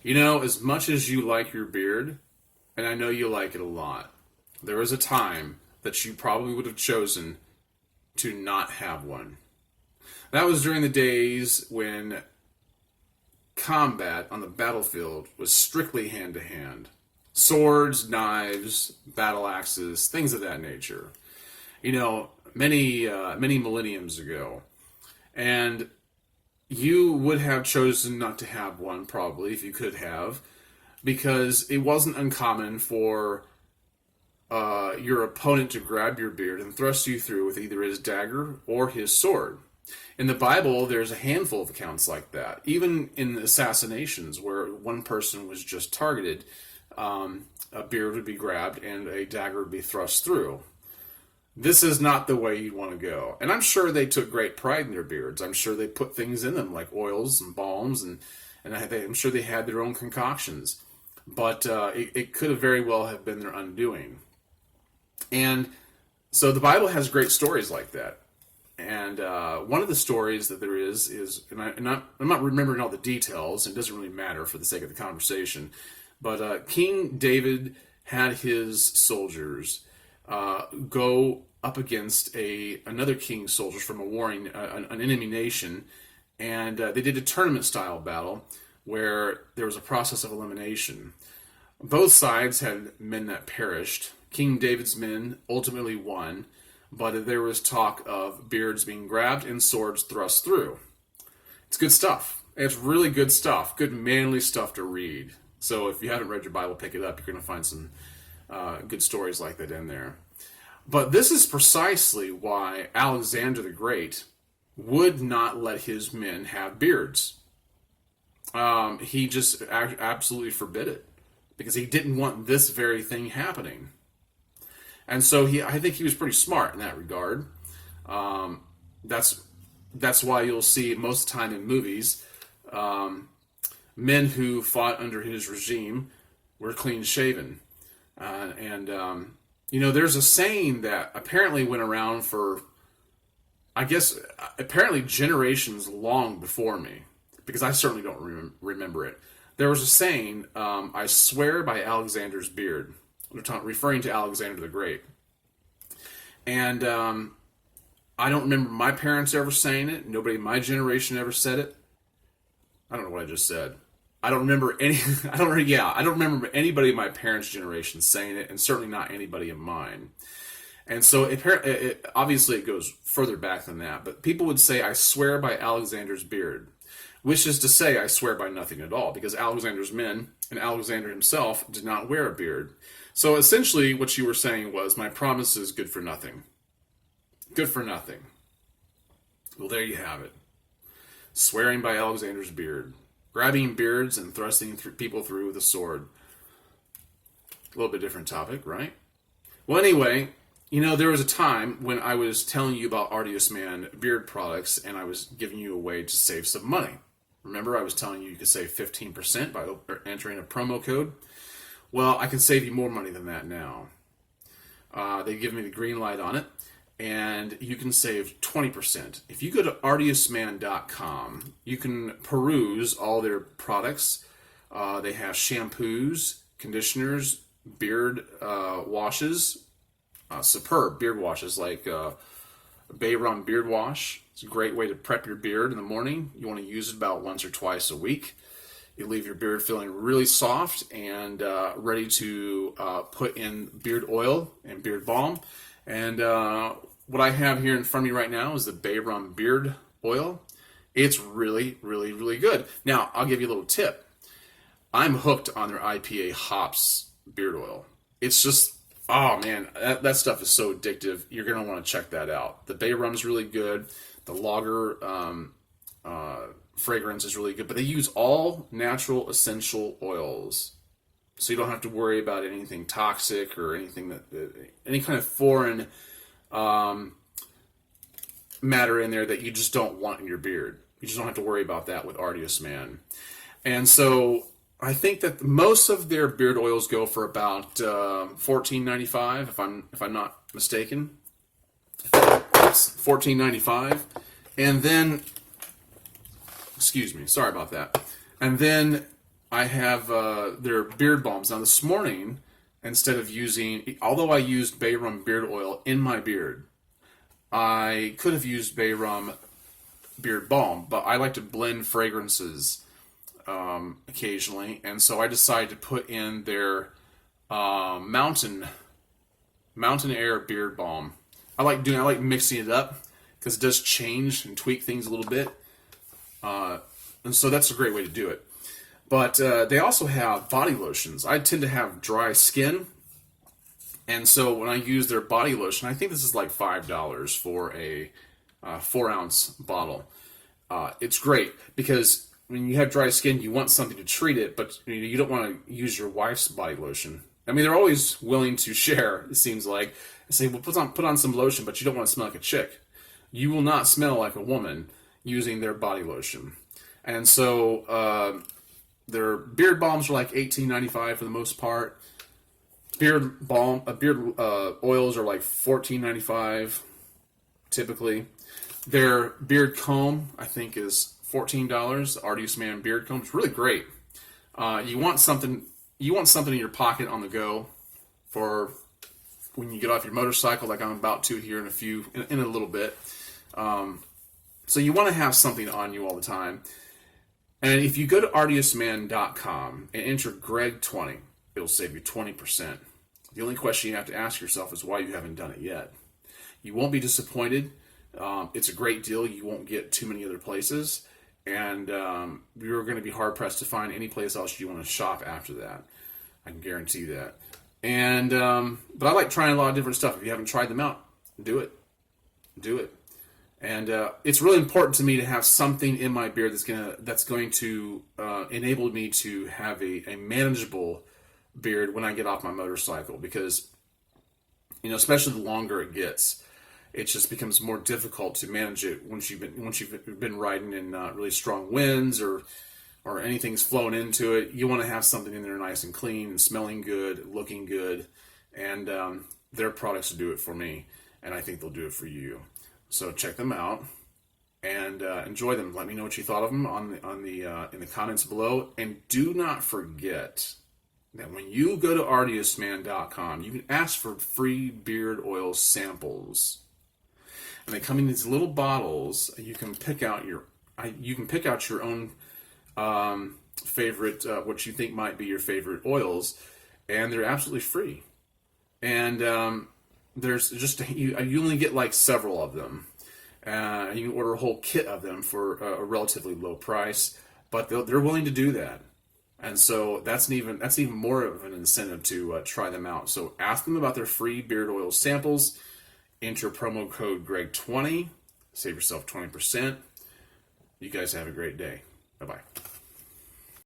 You know, as much as you like your beard, and I know you like it a lot, there was a time that you probably would have chosen to not have one. That was during the days when combat on the battlefield was strictly hand to hand. Swords, knives, battle axes, things of that nature. You know, many millenniums ago. And you would have chosen not to have one, probably, if you could have, because it wasn't uncommon for your opponent to grab your beard and thrust you through with either his dagger or his sword. In the Bible, there's a handful of accounts like that. Even in assassinations, where one person was just targeted, a beard would be grabbed and a dagger would be thrust through. This is not the way you want to go. And I'm sure they took great pride in their beards. I'm sure they put things in them like oils and balms, and I'm sure they had their own concoctions. But it could have very well have been their undoing. And so the Bible has great stories like that. And one of the stories that there is, I'm not remembering all the details, and it doesn't really matter for the sake of the conversation, but King David had his soldiers go up against another king's soldiers from a warring, an enemy nation, and they did a tournament-style battle where there was a process of elimination. Both sides had men that perished. King David's men ultimately won, but there was talk of beards being grabbed and swords thrust through. It's good stuff. It's really good stuff. Good manly stuff to read. So if you haven't read your Bible, pick it up. You're going to find some good stories like that in there. But this is precisely why Alexander the Great would not let his men have beards. He just absolutely forbid it because he didn't want this very thing happening. And so I think he was pretty smart in that regard. That's why you'll see most of the time in movies, men who fought under his regime were clean shaven. There's a saying that apparently went around for, I guess, apparently generations long before me, because I certainly don't remember it. There was a saying, I swear by Alexander's beard, referring to Alexander the Great. And I don't remember my parents ever saying it. Nobody in my generation ever said it. I don't know what I just said. I don't remember I don't remember anybody in my parents' generation saying it, and certainly not anybody in mine. And so obviously it goes further back than that. But people would say, I swear by Alexander's beard, which is to say I swear by nothing at all, because Alexander's men and Alexander himself did not wear a beard. So essentially what you were saying was, my promise is good for nothing. Good for nothing. Well, there you have it. Swearing by Alexander's beard. Grabbing beards and thrusting people through with a sword. A little bit different topic, right? Well, anyway, there was a time when I was telling you about Artius Man beard products, and I was giving you a way to save some money. Remember, I was telling you could save 15% by entering a promo code? Well, I can save you more money than that now. They give me the green light on it, and you can save 20%. If you go to artiusman.com, you can peruse all their products. They have shampoos, conditioners, beard washes, superb beard washes like Bay Rum Beard Wash. It's a great way to prep your beard in the morning. You want to use it about once or twice a week. You leave your beard feeling really soft and ready to put in beard oil and beard balm. And what I have here in front of me right now is the Bay Rum Beard Oil. It's really, really, really good. Now, I'll give you a little tip. I'm hooked on their IPA hops beard oil. It's just, oh man, that stuff is so addictive. You're going to want to check that out. The Bay Rum's really good. The lager fragrance is really good. But they use all natural essential oils. So you don't have to worry about anything toxic or anything any kind of foreign matter in there that you just don't want in your beard. You just don't have to worry about that with Artius Man. And so I think that most of their beard oils go for about $14.95, if I'm not mistaken. It's $14.95, and then, excuse me, sorry about that. And then I have their beard balms. Now this morning, instead of although I used bay rum beard oil in my beard, I could have used bay rum beard balm, but I like to blend fragrances occasionally, and so I decided to put in their mountain air beard balm. I like mixing it up because it does change and tweak things a little bit, and so that's a great way to do it. But they also have body lotions. I tend to have dry skin, and so when I use their body lotion, I think this is like $5 for a 4-ounce bottle. It's great because when you have dry skin, you want something to treat it, but you don't want to use your wife's body lotion. I mean, they're always willing to share, it seems like, and say, well, put on some lotion, but you don't want to smell like a chick. You will not smell like a woman using their body lotion. And so their beard balms are like $18.95 for the most part. Beard oils are like $14.95 typically. Their beard comb, I think, is $14. The Artius Man beard comb is really great. You want something in your pocket on the go for when you get off your motorcycle, like I'm about to here in a little bit. So you want to have something on you all the time. And if you go to artiusman.com and enter Greg20, it'll save you 20%. The only question you have to ask yourself is why you haven't done it yet. You won't be disappointed. It's a great deal. You won't get too many other places. And you're going to be hard-pressed to find any place else you want to shop after that. I can guarantee that. And but I like trying a lot of different stuff. If you haven't tried them out, do it. Do it. And it's really important to me to have something in my beard that's going to enable me to have a manageable beard when I get off my motorcycle, because especially the longer it gets, it just becomes more difficult to manage it once you've been riding in really strong winds or anything's flowing into it. You want to have something in there nice and clean and smelling good, looking good, and their products do it for me, and I think they'll do it for you. So check them out and enjoy them. Let me know what you thought of them in the comments below, and do not forget that when you go to artiusman.com, you can ask for free beard oil samples. And they come in these little bottles. You can pick out your own favorite, what you think might be your favorite oils, and they're absolutely free. And there's just you only get like several of them. You can order a whole kit of them for a relatively low price, but they're willing to do that. And so that's even more of an incentive to try them out. So ask them about their free beard oil samples. Enter promo code Greg20. Save yourself 20%. You guys have a great day. Bye-bye.